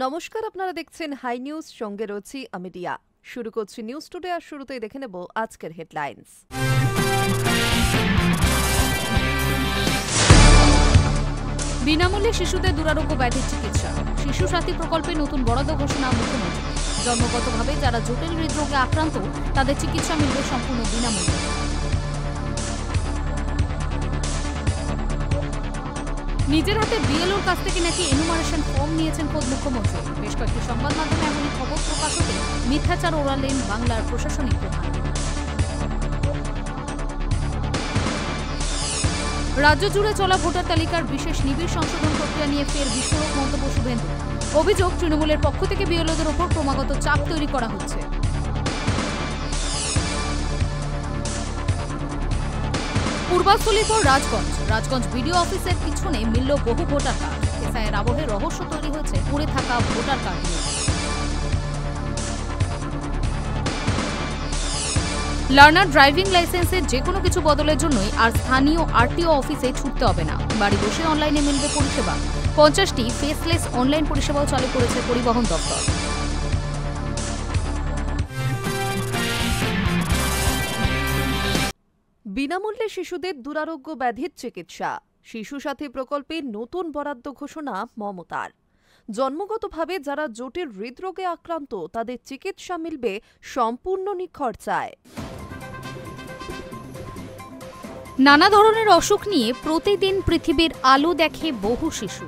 নমস্কার, আপনারা দেখছেন হাই নিউজ, সঙ্গে রয়েছি আমি রিয়া। শুরু করছি নিউজ টুডে, আর শুরুতেই দেখে নেব আজকের হেডলাইন্স। বিনামূল্যে শিশুদের দুরারোগ্য ব্যাধির চিকিৎসা, শিশু সাথী প্রকল্পে নতুন বরাদ্দ ঘোষণা মুখ্যমন্ত্রী। জন্মগতভাবে যারা জটিল হৃদরোগে আক্রান্ত তাদের চিকিৎসা মিলবে সম্পূর্ণ বিনামূল্যে। নিজের হাতে বিএলওর কাছ থেকে নাকি এনুমারেশন ফর্ম নিয়েছেন খোদ মুখ্যমন্ত্রী। বেশ কয়েকটি সংবাদ মাধ্যমে এমনই খবর প্রকাশ হতে মিথ্যাচার ওড়ালেন বাংলার প্রশাসনিক প্রধান। রাজ্য জুড়ে চলা ভোটার তালিকার বিশেষ নিবিড় সংশোধন প্রক্রিয়া নিয়ে ফের বিস্ফোরক মন্তব্য শুভেন্দু। অভিযোগ, তৃণমূলের পক্ষ থেকে বিএলওদের ওপর ক্রমাগত চাপ তৈরি করা হচ্ছে। পূর্বাঞ্চলের পর রাজগঞ্জ বিডিও অফিসের পিছনে মিলল বহু ভোটার কার্ড। এসআইয়ের আবহে রহস্য তৈরি হয়েছে পড়ে থাকা ভোটার কার্ড নিয়ে। লার্নার ড্রাইভিং লাইসেন্সের যে কোনো কিছু বদলের জন্যই আর স্থানীয় আরটিও অফিসে ছুটতে হবে না, বাড়ি বসে অনলাইনে মিলবে পরিষেবা। 50টি ফেসলেস অনলাইন পরিষেবাও চালু করেছে পরিবহন দপ্তর। বিনামূল্যে শিশুদের দুরারোগ্য ব্যাধির চিকিৎসা, শিশু সাথী প্রকল্পে নতুন বরাদ্দ ঘোষণা মমতার। জন্মগতভাবে যারা জটিল হৃদরোগে আক্রান্ত তাদের চিকিৎসা মিলবে সম্পূর্ণ নিখরচায়। নানা ধরনের অসুখ নিয়ে প্রতিদিন পৃথিবীর আলো দেখে বহু শিশু।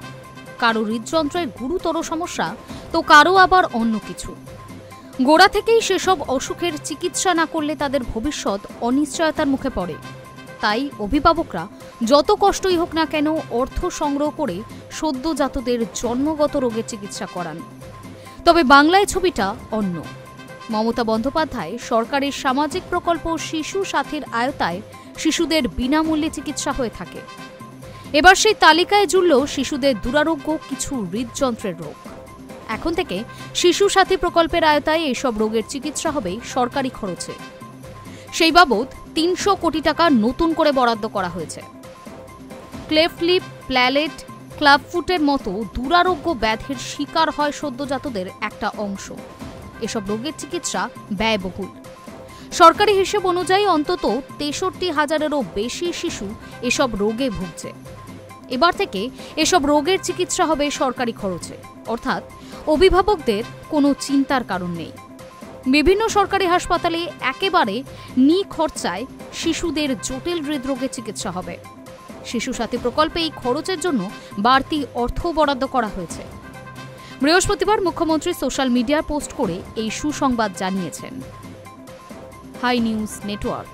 কারো হৃদযন্ত্রের গুরুতর সমস্যা, তো কারো আবার অন্য কিছু। গোড়া থেকেই সেসব অসুখের চিকিৎসা না করলে তাদের ভবিষ্যৎ অনিশ্চয়তার মুখে পড়ে। তাই অভিভাবকরা যত কষ্টই হোক না কেন অর্থ সংগ্রহ করে সদ্যজাতদের জন্মগত রোগের চিকিৎসা করান। তবে বাংলায় ছবিটা অন্য। মমতা বন্দ্যোপাধ্যায় সরকারের সামাজিক প্রকল্প শিশু সাথীর আওতায় শিশুদের বিনামূল্যে চিকিৎসা হয়ে থাকে। এবার সেই তালিকায় জুড়ল শিশুদের দুরারোগ্য কিছু হৃদযন্ত্রের রোগ। এখন থেকে শিশু সাথী প্রকল্পের আওতায় এসব রোগের চিকিৎসা হবে সরকারি খরচে। সেই বাবদ 300 কোটি টাকা নতুন করে বরাদ্দ করা হয়েছে। ক্লেফট লিপ, প্ল্যালেট, ক্লাবফুটের মতো দুরারোগ্য ব্যাধির শিকার হয় সদ্যজাতদের একটা অংশ। এসব রোগের চিকিৎসা ব্যয়বহুল। সরকারি হিসেব অনুযায়ী অন্তত 63,000-এরও বেশি শিশু এসব রোগে ভুগছে। এবার থেকে এসব রোগের চিকিৎসা হবে সরকারি খরচে, অর্থাৎ অভিভাবকদের কোনো চিন্তার কারণ নেই। বিভিন্ন সরকারি হাসপাতালে একেবারে নিখরচায় শিশুদের জটিল হৃদরোগের চিকিৎসা হবে। শিশু সাথী প্রকল্পে এই খরচের জন্য বাড়তি অর্থ বরাদ্দ করা হয়েছে। বৃহস্পতিবার মুখ্যমন্ত্রী সোশ্যাল মিডিয়ায় পোস্ট করে এই সুসংবাদ জানিয়েছেন। Hi news Network.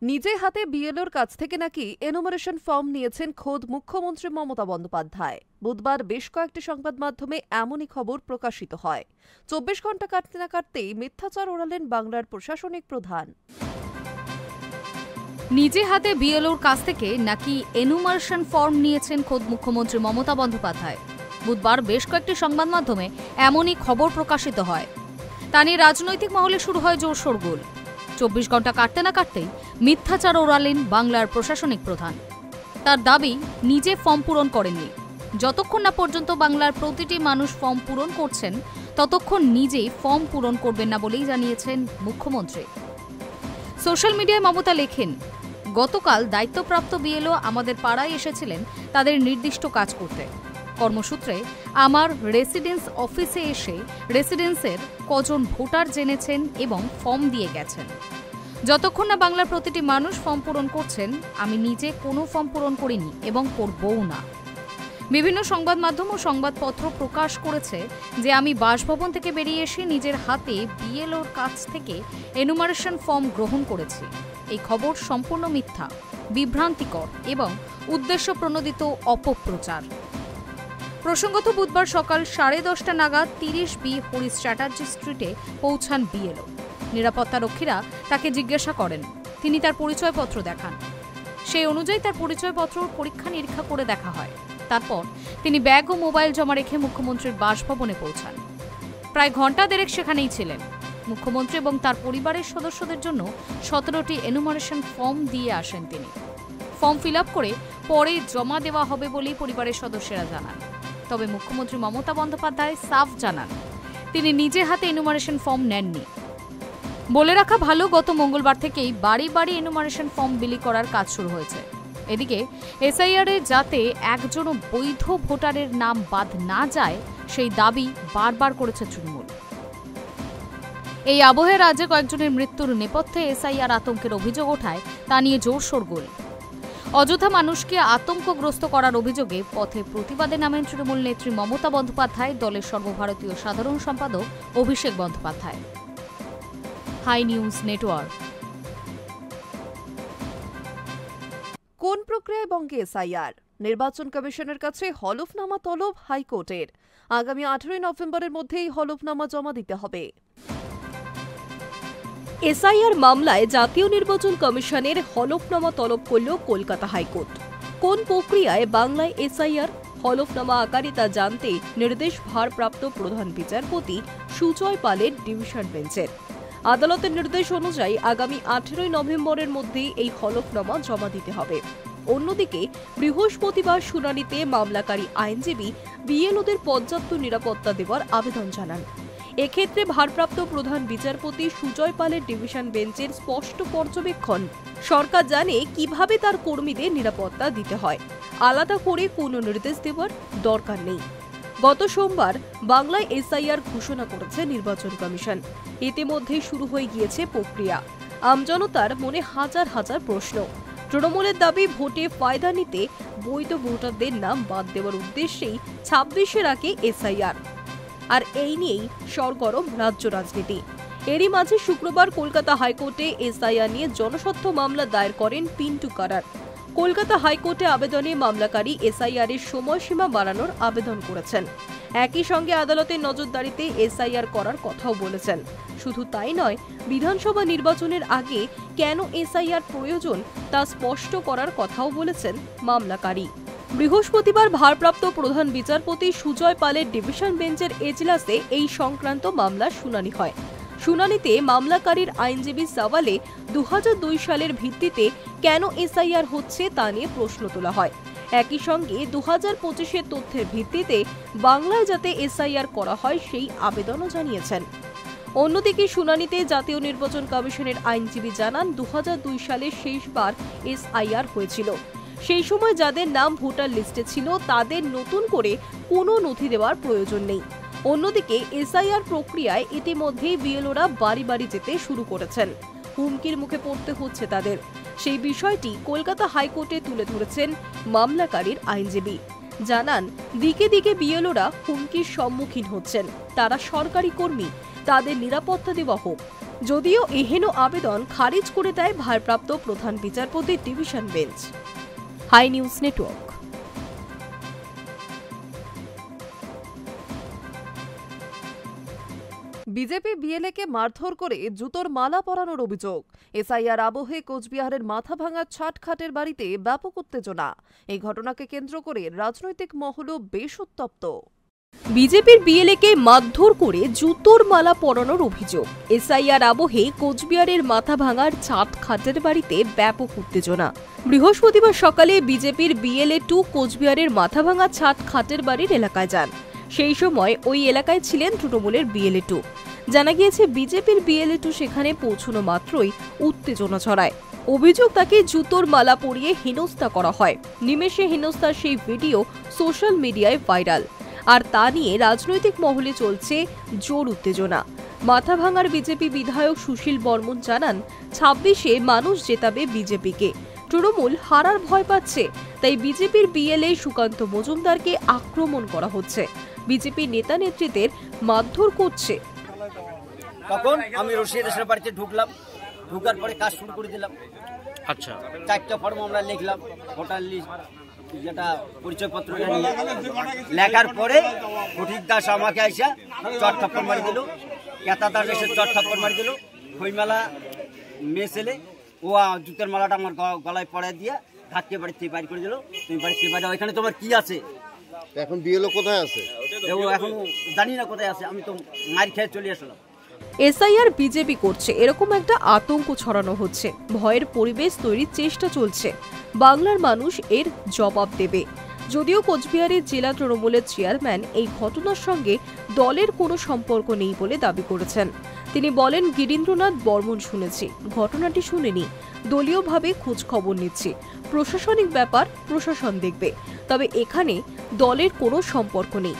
নিজে হাতে বিএলওর কাছ থেকে নাকি এনুমারেশন ফর্ম নিয়েছেন খোদ মুখ্যমন্ত্রী মমতা বন্দ্যোপাধ্যায়। বুধবার বেশ কয়েকটি সংবাদ মাধ্যমে এমনই খবর প্রকাশিত হয়। 24 ঘন্টা কাটতে না কাটতেই মিথ্যাচার ওড়ালেন বাংলার প্রশাসনিক প্রধান। নিজে হাতে বিএলওর কাছ থেকে নাকি এনুমারেশন ফর্ম নিয়েছেন খোদ মুখ্যমন্ত্রী মমতা বন্দ্যোপাধ্যায়। বুধবার বেশ কয়েকটি সংবাদ মাধ্যমে এমনই খবর প্রকাশিত হয়। তা নিয়ে রাজনৈতিক মহলে শুরু হয় জোর শোরগোল। 24 ঘন্টা কাটতে না কাটতেই মিথ্যাচার ওড়ালেন বাংলার প্রশাসনিক প্রধান। তার দাবি, নিজে ফর্ম পূরণ করেননি। যতক্ষণ না পর্যন্ত বাংলার প্রতিটি মানুষ ফর্ম পূরণ করছেন ততক্ষণ নিজে ফর্ম পূরণ করবেন না বলেই জানিয়েছেন মুখ্যমন্ত্রী। সোশ্যাল মিডিয়ায় মমতা লেখেন, গতকাল দায়িত্বপ্রাপ্ত বিএলও আমাদের পাড়ায় এসেছিলেন তাদের নির্দিষ্ট কাজ করতে। কর্মসূত্রে আমার রেসিডেন্স অফিসে এসে রেসিডেন্সের কজন ভোটার জেনেছেন এবং ফর্ম দিয়ে গেছেন। যতক্ষণ না বাংলার প্রতিটি মানুষ ফর্ম পূরণ করছেন আমি নিজে কোনো ফর্ম পূরণ করিনি এবং করবও না। বিভিন্ন সংবাদ মাধ্যম ও সংবাদপত্র প্রকাশ করেছে যে আমি বাসভবন থেকে বেরিয়ে এসে নিজের হাতে বিএলওর কাছ থেকে এনুমারেশন ফর্ম গ্রহণ করেছি। এই খবর সম্পূর্ণ মিথ্যা, বিভ্রান্তিকর এবং উদ্দেশ্য প্রণোদিত অপপ্রচার। প্রসঙ্গত বুধবার সকাল 10:30 নাগাদ 30B হরিশ চ্যাটার্জি স্ট্রিটে পৌঁছান বিএলও। নিরাপত্তারক্ষীরা তাকে জিজ্ঞাসা করেন, তিনি তার পরিচয়পত্র দেখান। সেই অনুযায়ী তার পরিচয়পত্র পরীক্ষা নিরীক্ষা করে দেখা হয়। তারপর তিনি ব্যাগ ও মোবাইল জমা রেখে মুখ্যমন্ত্রীর বাসভবনে পৌঁছান। প্রায় ঘণ্টা দেড়েক সেখানেই ছিলেন। মুখ্যমন্ত্রী এবং তার পরিবারের সদস্যদের জন্য 17টি এনুমারেশন ফর্ম দিয়ে আসেন তিনি। ফর্ম ফিল আপ করে পরে জমা দেওয়া হবে বলেই পরিবারের সদস্যরা জানান। তবে মুখ্যমন্ত্রী মমতা বন্দ্যোপাধ্যায় সাফ জানান তিনি নিজে হাতে এনুমারেশন ফর্ম নেননি। বলে রাখা ভালো, গত মঙ্গলবার থেকেই বাড়ি বাড়ি এনুমারেশন ফর্ম বিলি করার কাজ শুরু হয়েছে। এদিকে এসআইআর এ যাতে একজনও বৈধ ভোটারের নাম বাদ না যায় সেই দাবি বারবার করেছে তৃণমূল। এই আবহে রাজ্যে কয়েকজনের মৃত্যুর নেপথ্যে এসআইআর আতঙ্কের অভিযোগ ওঠায় তা নিয়ে জোর শোরগোল। অযথা মানুষকে আতঙ্কগ্রস্ত করার অভিযোগে পথে প্রতিবাদে নামেন তৃণমূল নেত্রী মমতা বন্দ্যোপাধ্যায়, দলের সর্বভারতীয় সাধারণ সম্পাদক Abhishek Bandyopadhyay. Hi news network. কোন প্রক্রিয়ায় বঙ্গে এসআইআর? নির্বাচন কমিশনের কাছে হলফনামা তলব হাইকোর্টের। আগামী 18 নভেম্বরের মধ্যেই হলফনামা জমা দিতে হবে। এসআইআর মামলায় জাতীয় নির্বাচন কমিশনের হলফনামা তলব করল কলকাতা হাইকোর্ট। কোন প্রক্রিয়ায় বাংলায় এসআইআর? হলফনামা আকারে তা জানতে নির্দেশ ভারপ্রাপ্ত প্রধান বিচারপতি সুজয় পালের ডিভিশন বেঞ্চের। আদালতের নির্দেশ অনুযায়ী আগামী 18 নভেম্বরের মধ্যে এই হলফনামা জমা দিতে হবে। অন্যদিকে বৃহস্পতিবার শুনানিতে মামলাকারী আইনজীবী বিএলওদের পর্যাপ্ত নিরাপত্তা দেওয়ার আবেদন জানান। এক্ষেত্রে ভারপ্রাপ্ত প্রধান বিচারপতি সুজয় পালের ডিভিশন বেঞ্চের স্পষ্ট পর্যবেক্ষণ, সরকার জানে কিভাবে তার কর্মীদের নিরাপত্তা দিতে হয়, আলাদা করে কোনো নির্দেশ দেওয়ার দরকার নেই। গত সোমবার বাংলায় এসআইআর ঘোষণা করেছে নির্বাচন কমিশন। ইতিমধ্যে শুরু হয়ে গিয়েছে প্রক্রিয়া। আমজনতার মনে হাজার হাজার প্রশ্ন। তৃণমূলের দাবি ভোটে ফায়দা নিতে বৈধ ভোটারদের নাম বাদ দেওয়ার উদ্দেশ্যেই 26-এর আগে এসআইআর। আর এই নিয়েই সরগরম রাজ্য রাজনীতি। এরই মাঝে শুক্রবার কলকাতা হাইকোর্টে এসআইআর নিয়ে জনস্বার্থ মামলা দায়ের করেন পিন্টু কারার। কলকাতা হাইকোর্টে আবেদনে মামলাকারী এসআইআর এর সময়সীমা বাড়ানোর আবেদন করেছেন। একই সঙ্গে আদালতের নজরদারিতে এসআইআর করার কথাও বলেছেন। শুধু তাই নয়, বিধানসভা নির্বাচনের আগে কেন এসআইআর প্রয়োজন তা স্পষ্ট করার কথাও বলেছেন মামলাকারী। বৃহস্পতিবার ভারপ্রাপ্ত প্রধান বিচারপতি সুজয় পালের ডিভিশন বেঞ্চের এজলাসে এই সংক্রান্ত মামলার শুনানি হয়। শুনানিতে মামলাকারীর আইনজীবী সওয়ালে 2002 সালের ভিত্তিতে কেন এসআইআর হচ্ছে তা নিয়ে প্রশ্ন তোলা হয়। একই সঙ্গে 2025-এর তথ্যের ভিত্তিতে বাংলায় যাতে এসআইআর করা হয় সেই আবেদনও জানিয়েছেন। অন্যদিকে শুনানিতে জাতীয় নির্বাচন কমিশনের আইনজীবী জানান 2002 সালে শেষবার এসআইআর হয়েছিল। সেই সময় যাদের নাম ভোটার লিস্টে ছিল তাদের নতুন করে কোনো নথি দেওয়ার প্রয়োজন নেই। অন্যদিকে এসআইআর প্রক্রিয়ায় ইতিমধ্যেই বিএলওরা বাড়ি বাড়ি যেতে শুরু করেছেন। হুমকির মুখে পড়তে হচ্ছে তাদের। সেই বিষয়টি কলকাতা হাইকোর্টে তুলে ধরেছেন মামলাকারীর আইনজীবী। জানান, দিকে দিকে বিএলওরা হুমকির সম্মুখীন হচ্ছেন। তারা সরকারি কর্মী, তাদের নিরাপত্তা দেওয়া হোক। যদিও এহেন আবেদন খারিজ করে দেয় ভারপ্রাপ্ত প্রধান বিচারপতির division bench. Hi news network. BJP বিএলএকে মারধর করে জুতোর মালা পরানোর অভিযোগ। এসআইআর আবহে কোচবিহারের মাথাভাঙা ছাটখাটের বাড়িতে ব্যাপক উত্তেজনা। এই ঘটনাকে কেন্দ্র করে রাজনৈতিক মহলও বেশ উত্তপ্ত। বিজেপির বিএলএকে মারধর করে জুতোর মালা পরানোর অভিযোগ। এসআইআর আবহে কোচবিহারের মাথাভাঙার ছাটখাটের বাড়িতে ব্যাপক উত্তেজনা। বৃহস্পতিবার সকালে বিজেপির বিএলএ-2 কোচবিহারের মাথাভাঙা ছাটখাটের বাড়ির এলাকায় যান। সেই সময় ওই এলাকায় ছিলেন তৃণমূলের বিএলএ-2। জানা গিয়েছে বিজেপির বিএলএ-2 সেখানে পৌঁছানো মাত্রই উত্তেজনা ছড়ায়। অভিযোগ, তাকে জুতোর মালা পরিয়ে হেনস্থা করা হয়। নিমেষে হেনস্থার সেই ভিডিও সোশ্যাল মিডিয়ায় ভাইরাল। আর তা নিয়ে রাজনৈতিক মহলে চলছে জোর উত্তেজনা। মাথাভাঙার বিজেপি বিধায়ক সুশীল বর্মন জানান, 26-এ মানুষ জেতাবে বিজেপিকে। তৃণমূল হারার ভয় পাচ্ছে, তাই বিজেপির বিএলএ সুকান্ত মজুমদারকে আক্রমণ করা হচ্ছে। বিজেপি নেতা নেতৃত্বের মারধর করছে। তখন আমি রশিদের বাড়িতে ঢুকলাম, ঢুকার পরে কাজ শুরু করে দিলাম। আচ্ছা, 4টা ফর্ম আমরা লিখলাম, ভোটার লিস্ট যেটা পরিচয়পত্র লেখার পরে ফটিক দাস আমাকে আইসা চট্টাপ্পর মারি দিল, কেতা দাস এসে চট্টাপ্পর মারি দিল। খইমালা মেয়ে ছেলে ও জুতের মালাটা আমার গলায় পড়ায় দিয়ে ধাক্কে বাড়িতে বাইর করে দিল। তুমি বাড়িতে বাইরে, ওইখানে তোমার কি আছে? এখন বিএলও কোথায় আছে? ও এখন জানি না কোথায় আছে, আমি তো মার খেয়ে চলে আসলাম। এসআইআর বিজেপি করছে এরকম একটা আতঙ্ক ছড়ানো হচ্ছে, ভয়ের পরিবেশ তৈরির চেষ্টা চলছে। বাংলার মানুষ এর জবাব দেবে। যদিও কোচবিহারের জেলা তৃণমূলের চেয়ারম্যান এই ঘটনার সঙ্গে দলের কোনো সম্পর্ক নেই বলে দাবি করেছেন। তিনি বলেন, গিরীন্দ্রনাথ বর্মন শুনেছি, ঘটনাটি শুনেনি, দলীয়ভাবে খোঁজ খবর নিচ্ছি, প্রশাসনিক ব্যাপার প্রশাসন দেখবে, তবে এখানে দলের কোনো সম্পর্ক নেই।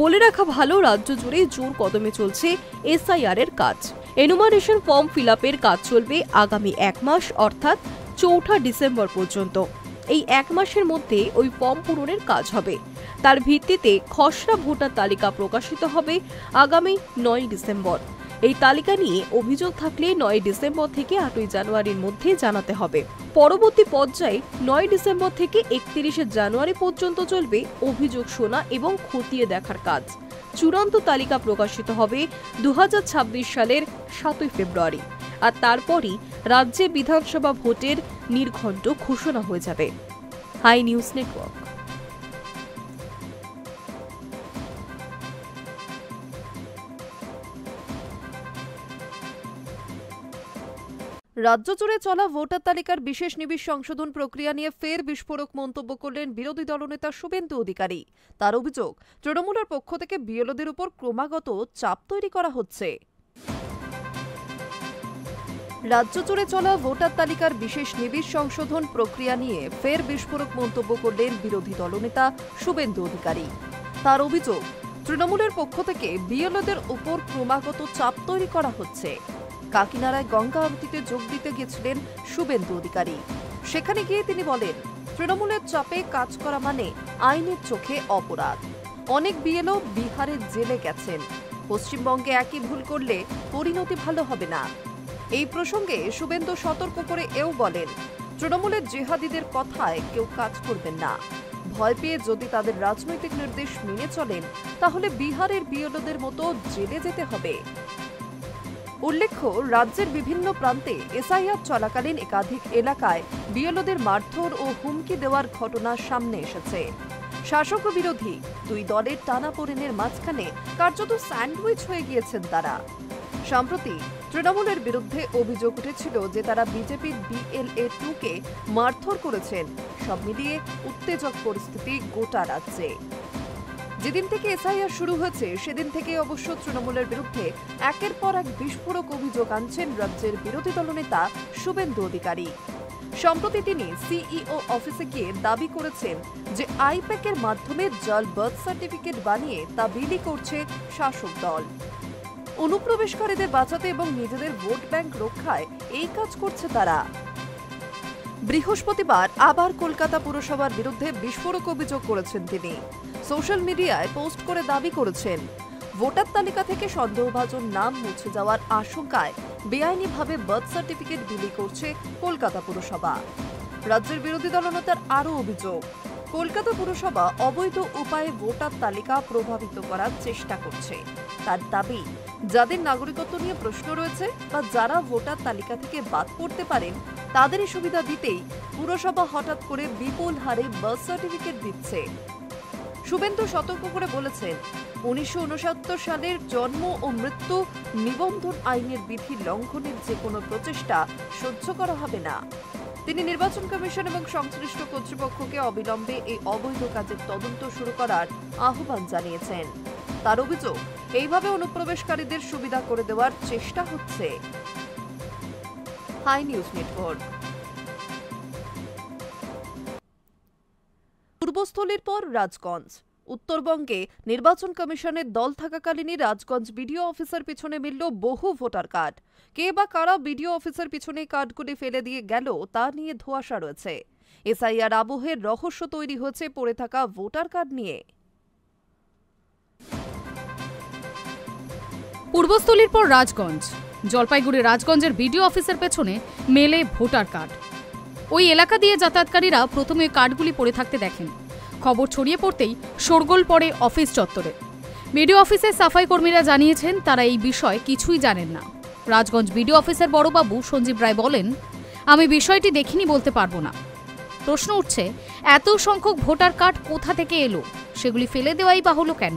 বলে রাখা ভালো, রাজ্য জুড়ে জোর কদমে চলছে এসআইআর এর কাজ। এনুমারেশন ফর্ম ফিল আপের কাজ চলবে আগামী 1 মাস অর্থাৎ 4 ডিসেম্বর পর্যন্ত। এই 1 মাসের মধ্যে ওই ফর্ম পূরণের কাজ হবে। তার ভিত্তিতে খসড়া ভোটার তালিকা প্রকাশিত হবে আগামী 9 ডিসেম্বর। এই তালিকা নিয়ে অভিযোগ থাকলে 9 ডিসেম্বর থেকে 8 জানুয়ারির মধ্যে জানাতে হবে। পরবর্তী পর্যায়ে 9 ডিসেম্বর থেকে 31 জানুয়ারি পর্যন্ত চলবে অভিযোগ শোনা এবং খতিয়ে দেখার কাজ। চূড়ান্ত তালিকা প্রকাশিত হবে 2026 সালের 7 ফেব্রুয়ারি, আর তারপরই রাজ্যে বিধানসভা ভোটের নির্ঘণ্ট ঘোষণা হয়ে যাবে। Hi news Network. রাজ্য জুড়ে চলা ভোটার তালিকার বিশেষ নিবিড় সংশোধন প্রক্রিয়া নিয়ে ফের বিস্ফোরক মন্তব্য করলেন বিরোধী দলনেতা শুভেন্দু অধিকারী। তার অভিযোগ, তৃণমূলের পক্ষ থেকে বিএলওদের উপর ক্রমাগত চাপ তৈরি করা হচ্ছে। রাজ্য জুড়ে চলা ভোটার তালিকার বিশেষ নিবিড় সংশোধন প্রক্রিয়া নিয়ে ফের বিস্ফোরক মন্তব্য করলেন বিরোধী দলনেতা শুভেন্দু অধিকারী। তার অভিযোগ, তৃণমূলের পক্ষ থেকে বিএলওদের উপর ক্রমাগত চাপ তৈরি করা হচ্ছে। কাকিনাড়ায় গঙ্গা আরতিতে যোগ দিতে গেছিলেন শুভেন্দু অধিকারী। সেখানে গিয়ে তিনি বলেন, তৃণমূলের চাপে কাজ করা মানে আইনের চোখে অপরাধ। অনেক বিএলও বিহারের জেলে গেছেন। পশ্চিমবঙ্গে একই ভুল করলে পরিণতি ভালো হবে না। এই প্রসঙ্গে শুভেন্দু সতর্ক করে এও বলেন, তৃণমূলের জিহাদিদের কথায় কেউ কাজ করবেন না। ভয় পেয়ে যদি তাদের রাজনৈতিক নির্দেশ মেনে চলেন, তাহলে বিহারের বিএলওদের মতো জেলে যেতে হবে। উল্লেখ্য, রাজ্যের বিভিন্ন প্রান্তে এসআইআর চলাকালীন একাধিক এলাকায় বিএলওদের মারধর ও হুমকি দেওয়ার ঘটনা সামনে এসেছে। শাসক ও বিরোধী দুই দলের টানাপোড়েনের মাঝখানে কার্যত স্যান্ডউইচ হয়ে গিয়েছেন তারা। সম্প্রতি তৃণমূলের বিরুদ্ধে অভিযোগ উঠেছিল যে তারা বিজেপির BLA-2-কে মারধর করেছেন। সব মিলিয়ে উত্তেজক পরিস্থিতি গোটা রাজ্যে। যেদিন থেকে এসআইআর শুরু হয়েছে সেদিন থেকে অবশ্য তৃণমূলের বিরুদ্ধে একের পর এক বিস্ফোরক অভিযোগ আনছেন রাজ্যের বিরোধী দলনেতা শুভেন্দু অধিকারী। সম্প্রতি তিনি সিইও অফিসে গিয়ে দাবি করেছেন যে আইপ্যাকের মাধ্যমে জাল বার্থ সার্টিফিকেট বানিয়ে তা বিলি করছে শাসক দল। অনুপ্রবেশকারীদের বাঁচাতে এবং নিজেদের ভোট ব্যাংক রক্ষায় এই কাজ করছে তারা। বৃহস্পতিবার আবার কলকাতা পুরসভার বিরুদ্ধে বিস্ফোরক অভিযোগ করেছেন তিনি। সোশ্যাল মিডিয়ায় পোস্ট করে দাবি করেছেন, ভোটার তালিকা থেকে সন্দেহভাজন নাম মুছে যাওয়ার আশঙ্কায় বেআইনিভাবে বার্থ সার্টিফিকেট বিলি করছে কলকাতা পুরসভা। রাজ্যের বিরোধী দলনেতার আরও অভিযোগ, কলকাতা পুরসভা অবৈধ উপায়ে ভোটার তালিকা প্রভাবিত করার চেষ্টা করছে। তার দাবি, যাদের নাগরিকত্ব নিয়ে প্রশ্ন রয়েছে বা যারা ভোটার তালিকা থেকে বাদ পড়তে পারেন তাদেরই সুবিধা দিতেই পুরসভা হঠাৎ করে বিপুল হারে বার্থ সার্টিফিকেট দিচ্ছে। শুভেন্দু সতর্ক করে বলেছেন, 1969 সালের জন্ম ও মৃত্যু নিবন্ধন আইনের বিধি লঙ্ঘনের যে কোনো প্রচেষ্টা সহ্য করা হবে না। তিনি নির্বাচন কমিশন এবং সংশ্লিষ্ট কর্তৃপক্ষকে অবিলম্বে এই অবৈধ কাজের তদন্ত শুরু করার আহ্বান জানিয়েছেন। তার অভিযোগ, এইভাবে অনুপ্রবেশকারীদের সুবিধা করে দেওয়ার চেষ্টা হচ্ছে। High news network. পূর্বস্থলীর পর রাজগঞ্জ। উত্তরবঙ্গে নির্বাচন কমিশনের দল থাকাকালীনই রাজগঞ্জ বিডিও অফিসের পিছনে মিলল বহু ভোটার কার্ড। কে বা কারা বিডিও অফিসের পিছনে কার্ডগুলি ফেলে দিয়ে গেল তা নিয়ে ধোঁয়াশা রয়েছে। এসআইআর আবহের রহস্য তৈরি হয়েছে পড়ে থাকা ভোটার কার্ড নিয়ে। পূর্বস্থলীর পর রাজগঞ্জ। জলপাইগুড়ি রাজগঞ্জের বিডিও অফিসের পেছনে মেলে ভোটার কার্ড। ওই এলাকা দিয়ে যাতায়াতকারীরা প্রথমে কার্ডগুলি পড়ে থাকতে দেখেন। খবর ছড়িয়ে পড়তেই শোরগোল পড়ে অফিস চত্বরে। বিডিও অফিসের সাফাই কর্মীরা জানিয়েছেন তারা এই বিষয়ে কিছুই জানেন না। রাজগঞ্জ বিডিও অফিসের বড়বাবু সঞ্জীব রায় বলেন, আমি বিষয়টি দেখিনি বলতে পারবো না। প্রশ্ন উঠছে, এত সংখ্যক ভোটার কার্ড কোথা থেকে এলো? সেগুলি ফেলে দেওয়াই বা হলো কেন?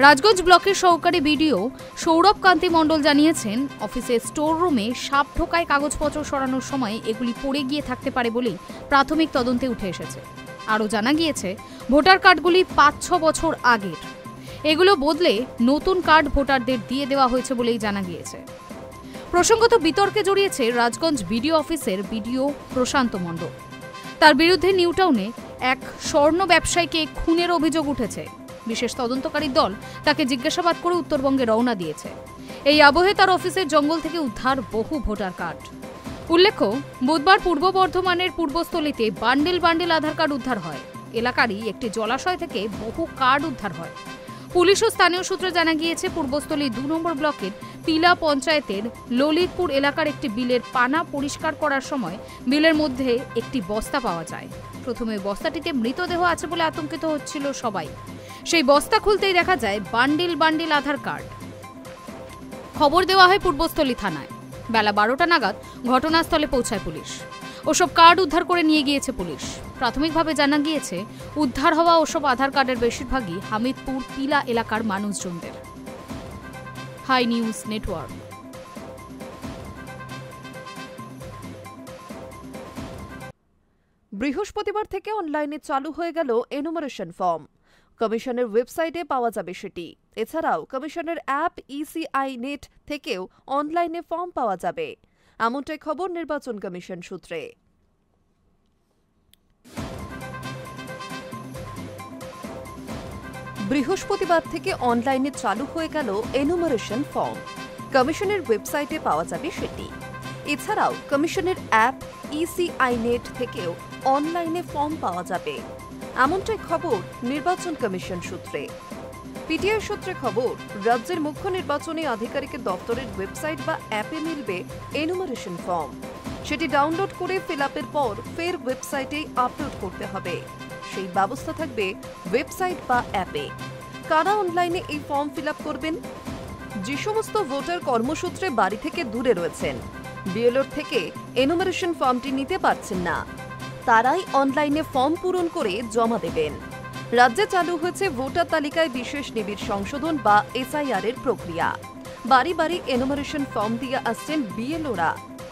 রাজগঞ্জ ব্লকের সহকারী বিডিও সৌরভ কান্তি মণ্ডল জানিয়েছেন, অফিসের স্টোর রুমে সাপ ঢোকায় কাগজপত্র সরানোর সময় এগুলি পড়ে গিয়ে থাকতে পারে বলেই প্রাথমিক তদন্তে উঠে এসেছে। আরও জানা গিয়েছে, ভোটার কার্ডগুলি 5-6 বছর আগের। এগুলো বদলে নতুন কার্ড ভোটারদের দিয়ে দেওয়া হয়েছে বলেই জানা গিয়েছে। প্রসঙ্গত বিতর্কে জড়িয়েছে রাজগঞ্জ বিডিও অফিসের বিডিও প্রশান্ত মণ্ডল। তার বিরুদ্ধে নিউটাউনে এক স্বর্ণ ব্যবসায়ীকে খুনের অভিযোগ উঠেছে। বিশেষ তদন্তকারী দল তাকে জিজ্ঞাসাবাদ করে উত্তরবঙ্গে রওনা দিয়েছে। এই আবহে তার অফিসের জঙ্গল থেকে উদ্ধার বহু ভোটার কার্ড। উল্লেখ্য, বুধবার পূর্ব বর্ধমানের পূর্বস্থলীতে বান্ডেল বান্ডেল আধার কার্ড উদ্ধার হয়। এলাকারই একটি জলাশয় থেকে বহু কার্ড উদ্ধার হয়। পুলিশ ও স্থানীয় সূত্রে জানা গিয়েছে, পূর্বস্থলী 2 নম্বর ব্লকের তিলা পঞ্চায়েতের ললিতপুর এলাকার একটি বিলের পানা পরিষ্কার করার সময় বিলের মধ্যে একটি বস্তা পাওয়া যায়। প্রথমে বস্তাটিতে মৃতদেহ আছে বলে আতঙ্কিত হচ্ছিল সবাই। সেই বস্তা খুলতেই দেখা যায় বান্ডিল বান্ডিল আধার কার্ড। খবর দেওয়া হয় পূর্বস্থলী থানায়। বেলা 12টা নাগাদ ঘটনাস্থলে পৌঁছায় পুলিশ। ওসব কার্ড উদ্ধার করে নিয়ে গিয়েছে পুলিশ। প্রাথমিকভাবে জানা গিয়েছে, উদ্ধার হওয়া ওসব আধার কার্ডের বেশিরভাগই হামিদপুর তিলা এলাকার মানুষজনদের। Hi news Network. বৃহস্পতিবার থেকে অনলাইনে চালু হয়ে গেল এনুমারেশন ফর্ম। কমিশনের ওয়েবসাইটে পাওয়া যাবে সেটি। এছাড়াও কমিশনের অ্যাপ ইসিআই নেট থেকেও অনলাইনে ফর্ম পাওয়া যাবে, এমনটাই খবর নির্বাচন কমিশন সূত্রে। বৃহস্পতিবার থেকে অনলাইনে চালু হয়ে গেল এনুমারেশন ফর্ম। কমিশনের ওয়েবসাইটে পাওয়া যাবে সেটি। এছাড়াও কমিশনের অ্যাপ ইসিআই নেট থেকেও অনলাইনে ফর্ম পাওয়া যাবে, এমনটাই খবর নির্বাচন কমিশন সূত্রে। পিটিআই সূত্রে খবর, রাজ্যের মুখ্য নির্বাচনী আধিকারিকের দপ্তরের ওয়েবসাইট বা অ্যাপে মিলবে এনুমারেশন ফর্ম। সেটি ডাউনলোড করে ফিল আপের পর ফের ওয়েবসাইটেই আপলোড করতে হবে। সেই ব্যবস্থা থাকবে ওয়েবসাইট বা অ্যাপে। কারা অনলাইনে এই ফর্ম ফিল আপ করবেন? যে সমস্ত ভোটার কর্মসূত্রে বাড়ি থেকে দূরে রয়েছেন, বিএলওর থেকে এনুমারেশন ফর্মটি নিতে পারছেন না, তারাই অনলাইনে ফর্ম পূরণ করে জমা দেবেন। রাজ্যে চালু হয়েছে ভোটার তালিকায় বিশেষ নিবিড় সংশোধন বা এসআইআর এর প্রক্রিয়া। বাড়ি বাড়ি এনুমারেশন ফর্ম দিয়ে আসছেন বিএলওরা,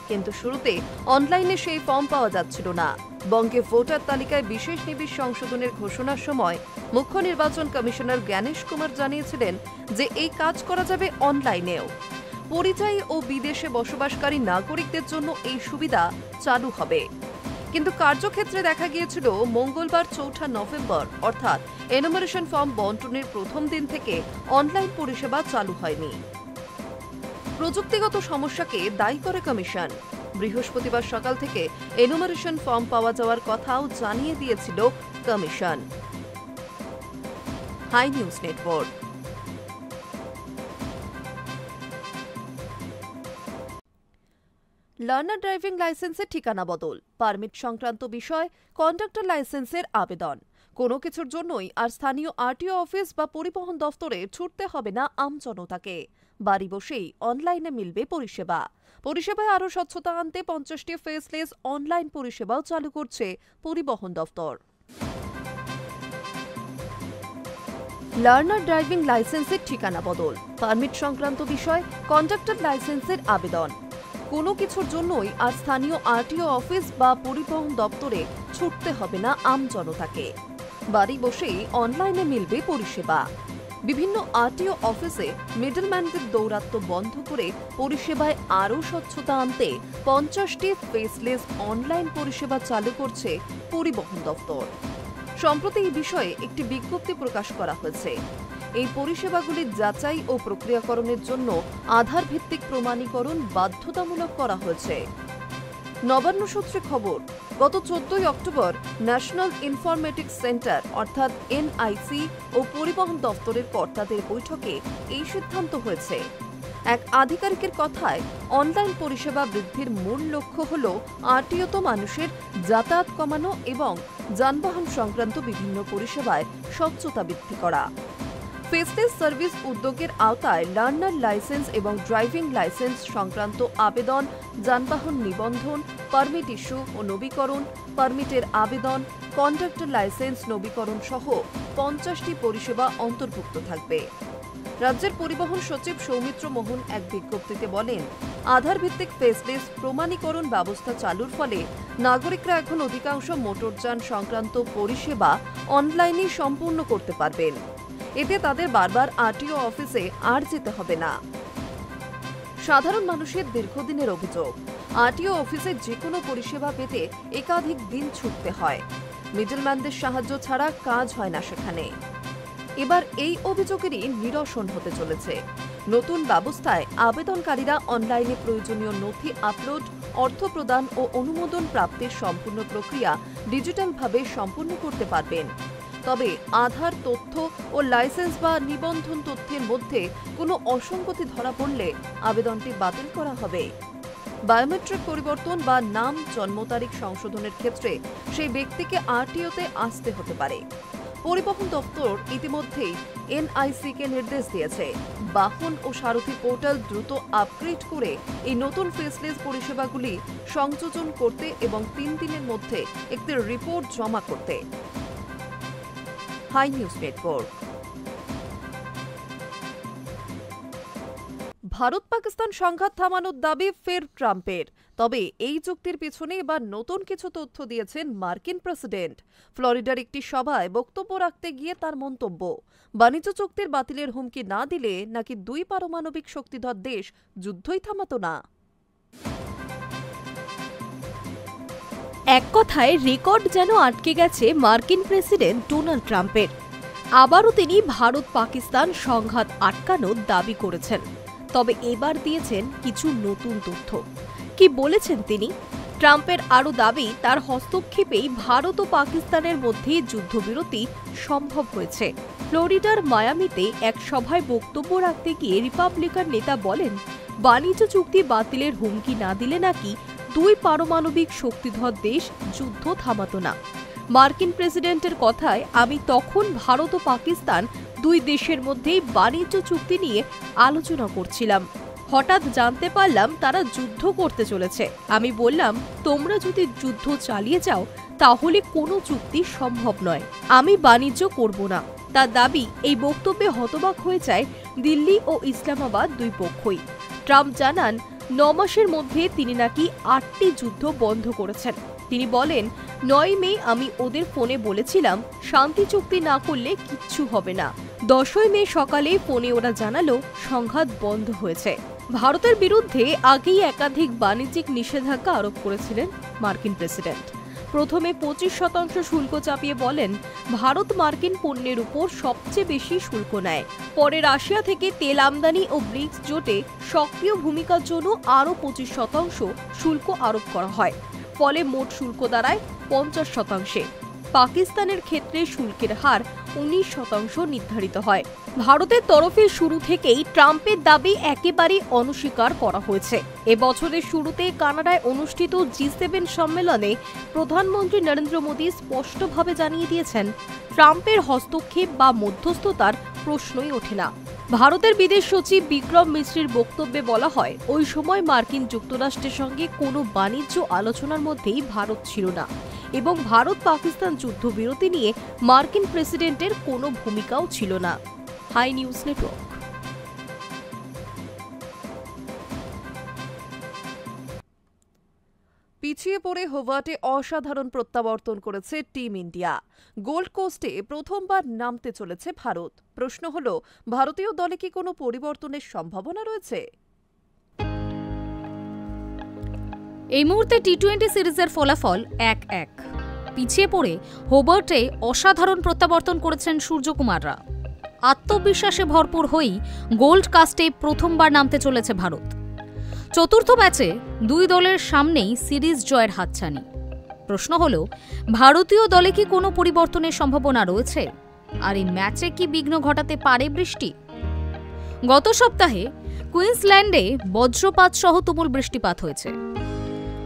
কিন্তু শুরুতে অনলাইনে সেই ফর্ম পাওয়া যাচ্ছিল না। বঙ্গে ভোটার তালিকায় বিশেষ নিবিড় সংশোধনের ঘোষণার সময় মুখ্য নির্বাচন কমিশনার জ্ঞানেশ কুমার জানিয়েছিলেন যে এই কাজ করা যাবে অনলাইনেও। পরিযায়ী ও বিদেশে বসবাসকারী নাগরিকদের জন্য এই সুবিধা চালু হবে। কিন্তু কার্যক্ষেত্রে দেখা গিয়েছিল মঙ্গলবার 4 নভেম্বর অর্থাৎ এনুমারেশন ফর্ম বন্টনের প্রথম দিন থেকে অনলাইন পরিষেবা চালু হয়নি। প্রযুক্তিগত সমস্যাকে দায়ী করে কমিশন। বৃহস্পতিবার সকাল থেকে এনুমারেশন ফর্ম পাওয়া যাওয়ার কথাও জানিয়ে দিয়েছিল কমিশন। Hi news Network. Learner driving লাইসেন্সের ঠিকানা বদল, পারমিট সংক্রান্ত বিষয় কন্ডাক্টর লাইসেন্সের আবেদন। কোনো কিছুর জন্যই আর স্থানীয় আরটিও অফিস বা পরিবহন দফতরে ছুটতে হবে না আমজনতাকে। বাড়ি বসেই অনলাইনে মিলবে পরিষেবা। পরিষেবায় আরও স্বচ্ছতা আনতে 50টি ফেসলেস অনলাইন পরিষেবাও চালু করছে পরিবহন দফতর। লার্নার ড্রাইভিং লাইসেন্সের ঠিকানা বদল, পারমিট সংক্রান্ত বিষয় কন্ডাক্টর লাইসেন্সের আবেদন। কোনো কিছুর জন্যই আর স্থানীয় আরটিও অফিস বা পরিবহন দপ্তরে ছুটতে হবে না আমজনতাকে। বাড়ি বসেই অনলাইনে মিলবে পরিষেবা। বিভিন্ন আরটিও অফিসে মিডলম্যানদের দৌরাত্ম্য বন্ধ করে পরিষেবায় আরও স্বচ্ছতা আনতে 50টি ফেসলেস অনলাইন পরিষেবা চালু করছে পরিবহন দপ্তর। সম্প্রতি এই বিষয়ে একটি বিজ্ঞপ্তি প্রকাশ করা হয়েছে। এই পরিষেবাগুলি যাচাই ও প্রক্রিয়াকরণের জন্য আধার ভিত্তিক প্রমাণীকরণ বাধ্যতামূলক করা হয়েছে। নবান্ন সূত্রে খবর, গত 14 অক্টোবর ন্যাশনাল ইনফরমেটিক্স সেন্টার অর্থাৎ এনআইসি ও পরিবহন দপ্তরের কর্তাদের বৈঠকে এই সিদ্ধান্ত হয়েছে। এক আধিকারিকের কথায়, অনলাইন পরিষেবা বৃদ্ধির মূল লক্ষ্য হল আরটিওতে মানুষের যাতায়াত কমানো এবং যানবাহন সংক্রান্ত বিভিন্ন পরিষেবায় স্বচ্ছতা বৃদ্ধি করা। ফেসলেস সার্ভিস উদ্যোগের আওতায় লার্নার লাইসেন্স এবং ড্রাইভিং লাইসেন্স সংক্রান্ত আবেদন, যানবাহন নিবন্ধন, পারমিট ইস্যু ও নবীকরণ, পারমিটের আবেদন, কন্ডাক্টর লাইসেন্স নবীকরণ সহ 50টি পরিষেবা অন্তর্ভুক্ত থাকবে। রাজ্যের পরিবহন সচিব সৌমিত্র মোহন এক বিজ্ঞপ্তিতে বলেন, আধার ভিত্তিক ফেসলেস প্রমাণীকরণ ব্যবস্থা চালুর ফলে নাগরিকরা এখন অধিকাংশ মোটরযান সংক্রান্ত পরিষেবা অনলাইনে সম্পূর্ণ করতে পারবেন। এতে তাদের বারবার আরটিও অফিসে আর যেতে হবে না। সাধারণ মানুষের দীর্ঘদিনের অভিযোগ, আরটিও অফিসে যে কোনো পরিষেবা পেতে একাধিক দিন ছুটতে হয়। মিডলম্যানদের সাহায্য ছাড়া কাজ হয় না সেখানে। এবার এই অভিযোগেরই নিরসন হতে চলেছে। নতুন ব্যবস্থায় আবেদনকারীরা অনলাইনে প্রয়োজনীয় নথি আপলোড, অর্থ প্রদান ও অনুমোদন প্রাপ্তির সম্পূর্ণ প্রক্রিয়া ডিজিটালভাবে সম্পূর্ণ করতে পারবেন। তবে আধার তথ্য ও লাইসেন্স বা নিবন্ধন তথ্যের মধ্যে কোনো অসঙ্গতি ধরা পড়লে আবেদনটি বাতিল করা হবে। বায়োমেট্রিক পরিবর্তন বা নাম জন্ম তারিখ সংশোধনের ক্ষেত্রে সেই ব্যক্তিকে আরটিওতে আসতে হতে পারে। পরিবহন দপ্তর ইতিমধ্যেই এনআইসিকে নির্দেশ দিয়েছে, বাহন ও সারথি পোর্টাল দ্রুত আপগ্রেড করে এই নতুন ফেসলেস পরিষেবাগুলি সংযোজন করতে এবং 3 দিনের মধ্যে একটি রিপোর্ট জমা করতে। Hi news Network. Bharat Pakistan সংঘাত থামানোর দাবি ফের ট্রাম্পের। তবে এই চুক্তির পিছনে এবার নতুন কিছু তথ্য দিয়েছেন মার্কিন প্রেসিডেন্ট। ফ্লোরিডার একটি সভায় বক্তব্য রাখতে গিয়ে তার মন্তব্য, বাণিজ্য চুক্তির বাতিলের হুমকি না দিলে নাকি 2 পারমাণবিক শক্তিধর দেশ যুদ্ধই থামাতো না। এক কথায় রেকর্ড যেন আটকে গেছে মার্কিন প্রেসিডেন্ট ডোনাল্ড ট্রাম্পের। আবারও তিনি ভারত পাকিস্তান সংঘাত আটকানোর দাবি করেছেন। তবে এবার দিয়েছেন কিছু নতুন তথ্য। কি বলেছেন তিনি? ট্রাম্পের আরও দাবি, তার হস্তক্ষেপেই ভারত ও পাকিস্তানের মধ্যে যুদ্ধবিরতি সম্ভব হয়েছে। ফ্লোরিডার মায়ামিতে এক সভায় বক্তব্য রাখতে গিয়ে রিপাবলিকান নেতা বলেন, বাণিজ্য চুক্তি বাতিলের হুমকি না দিলে নাকি 2 পারমাণবিক শক্তিধর দেশ যুদ্ধ থামাতো না। মার্কিন প্রেসিডেন্টের কথায়, আমি তখন ভারত ও পাকিস্তান 2 দেশের মধ্যেই বাণিজ্য চুক্তি নিয়ে আলোচনা করছিলাম। হঠাৎ জানতে পারলাম তারা যুদ্ধ করতে চলেছে। আমি বললাম, তোমরা যদি যুদ্ধ চালিয়ে যাও তাহলে কোনো চুক্তি সম্ভব নয়, আমি বাণিজ্য করব না। তার দাবি, এই বক্তব্যে হতবাক হয়ে যায় দিল্লি ও ইসলামাবাদ 2 পক্ষই। ট্রাম্প জানান, 9 মাসের মধ্যে তিনি নাকি 8টি যুদ্ধ বন্ধ করেছেন। তিনি বলেন, 9 মে আমি ওদের ফোনে বলেছিলাম শান্তি চুক্তি না করলে কিচ্ছু হবে না। 10 মে সকালে ফোনে ওরা জানালো সংঘাত বন্ধ হয়েছে। ভারতের বিরুদ্ধে আগেই একাধিক বাণিজ্যিক নিষেধাজ্ঞা আরোপ করেছিলেন মার্কিন প্রেসিডেন্ট। প্রথমে 25% শুল্ক চাপিয়ে বলেন, ভারত মার্কিন পণ্যের উপর সবচেয়ে বেশি শুল্ক নেয়। পরে রাশিয়া থেকে তেল আমদানি ও ব্রিক্স জোটে সক্রিয় ভূমিকার জন্য আরও 25% শুল্ক আরোপ করা হয়। ফলে মোট শুল্ক দাঁড়ায় 50%। পাকিস্তানের ক্ষেত্রে শুল্কের হার 19% নির্ধারিত হয়। ভারতের তরফে শুরু থেকেই ট্রাম্পের দাবি একেবারেই অনস্বীকার করা হয়েছে। এবছরের শুরুতে কানাডায় অনুষ্ঠিত G7 সম্মেলনে প্রধানমন্ত্রী নরেন্দ্র মোদী স্পষ্টভাবে জানিয়ে দিয়েছেন, ট্রাম্পের হস্তক্ষেপ বা মধ্যস্থতার প্রশ্নই ওঠে না। ভারতের বিদেশ সচিব বিক্রম মিশ্রির বক্তব্যে বলা হয়, ওই সময় মার্কিন যুক্তরাষ্ট্রের সঙ্গে কোনো বাণিজ্য আলোচনার মধ্যেই ভারত ছিল না এবং ভারত পাকিস্তান যুদ্ধবিরতি নিয়ে মার্কিন প্রেসিডেন্টের কোনো ভূমিকাও ছিল না। Hi news Network. পিছিয়ে পড়ে হোবার্টে অসাধারণ প্রত্যাবর্তন করেছে টিম ইন্ডিয়া। গোল্ড কোস্টে প্রথমবার নামতে চলেছে ভারত। প্রশ্ন হলো, ভারতীয় দলে কি কোনো পরিবর্তনের সম্ভাবনা রয়েছে? এই মুহূর্তে টি-20 সিরিজের ফলাফল 1-1। পিছিয়ে পড়ে হোবার্টে অসাধারণ প্রত্যাবর্তন করেছেন সূর্যকুমাররা। আত্মবিশ্বাসে ভরপুর হয়েই গোল্ড কাস্টে প্রথমবার নামতে চলেছে ভারত। চতুর্থ ম্যাচে 2 দলের সামনেই সিরিজ জয়ের হাতছানি। প্রশ্ন হলো, ভারতীয় দলে কি কোনো পরিবর্তনের সম্ভাবনা রয়েছে? আর এই ম্যাচে কি বিঘ্ন ঘটাতে পারে বৃষ্টি? গত সপ্তাহে কুইন্সল্যান্ডে বজ্রপাত সহ তুমুল বৃষ্টিপাত হয়েছে।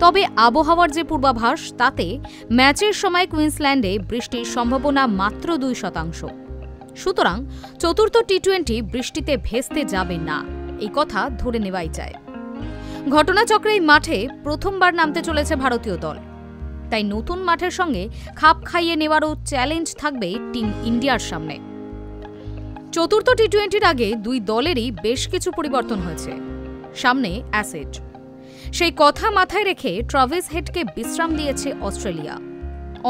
তবে আবহাওয়ার যে পূর্বাভাস, তাতে ম্যাচের সময় কুইন্সল্যান্ডে বৃষ্টির সম্ভাবনা মাত্র 2%। সুতরাং চতুর্থ টি-20 বৃষ্টিতে ভেস্তে যাবে না, এই কথা ধরে নেওয়াই যায়। ঘটনাচক্রে এই মাঠে প্রথমবার নামতে চলেছে ভারতীয় দল। তাই নতুন মাঠের সঙ্গে খাপ খাইয়ে নেওয়ারও চ্যালেঞ্জ থাকবে টিম ইন্ডিয়ার সামনে। চতুর্থ টি-20-র আগে দুই দলেরই বেশ কিছু পরিবর্তন হয়েছে। সামনে অ্যাসেজ, সেই কথা মাথায় রেখে ট্রাভিস হেডকে বিশ্রাম দিয়েছে অস্ট্রেলিয়া।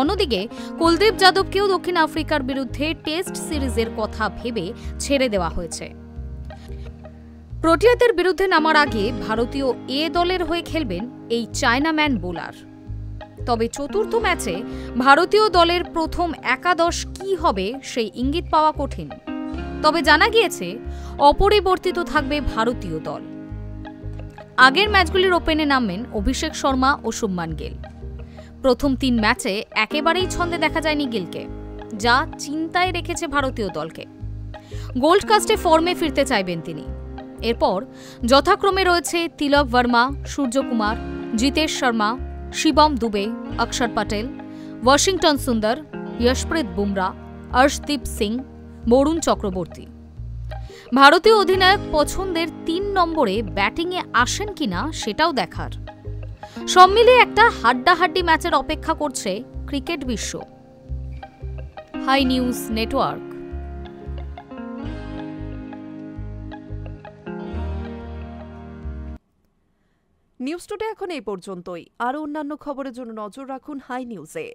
অন্যদিকে কুলদীপ যাদবকেও দক্ষিণ আফ্রিকার বিরুদ্ধে টেস্ট সিরিজের কথা ভেবে ছেড়ে দেওয়া হয়েছে। প্রোটিয়াদের বিরুদ্ধে নামার আগে ভারতীয় এ দলের হয়ে খেলবেন এই চায়নাম্যান বোলার। তবে চতুর্থ ম্যাচে ভারতীয় দলের প্রথম একাদশ কি হবে সেই ইঙ্গিত পাওয়া কঠিন। তবে জানা গিয়েছে অপরিবর্তিত থাকবে ভারতীয় দল। আগের ম্যাচগুলির ওপেনে নামবেন অভিষেক শর্মা ও শুভমান গিল। প্রথম 3 ম্যাচে একেবারেই ছন্দে দেখা যায়নি গিলকে, যা চিন্তায় রেখেছে ভারতীয় দলকে। গোল্ড কাস্টে ফর্মে ফিরতে চাইবেন তিনি। এরপর যথাক্রমে রয়েছে তিলক ভার্মা, সূর্যকুমার, জিতেশ শর্মা, শিবম দুবে, অক্ষর পটেল, ওয়াশিংটন সুন্দর, যশপ্রীত বুমরা, অর্শদীপ সিং, বরুণ চক্রবর্তী। ভারতীয় অধিনায়ক পছন্দের 3 নম্বরে ব্যাটিংয়ে আসেন কিনা সেটাও দেখার। সব মিলিয়ে একটা হাড্ডাহাড্ডি ম্যাচের অপেক্ষা করছে ক্রিকেট বিশ্ব। Hi news Network. News Today এখন এই পর্যন্তই। আরও অন্যান্য খবরের জন্য নজর রাখুন হাই নিউজে।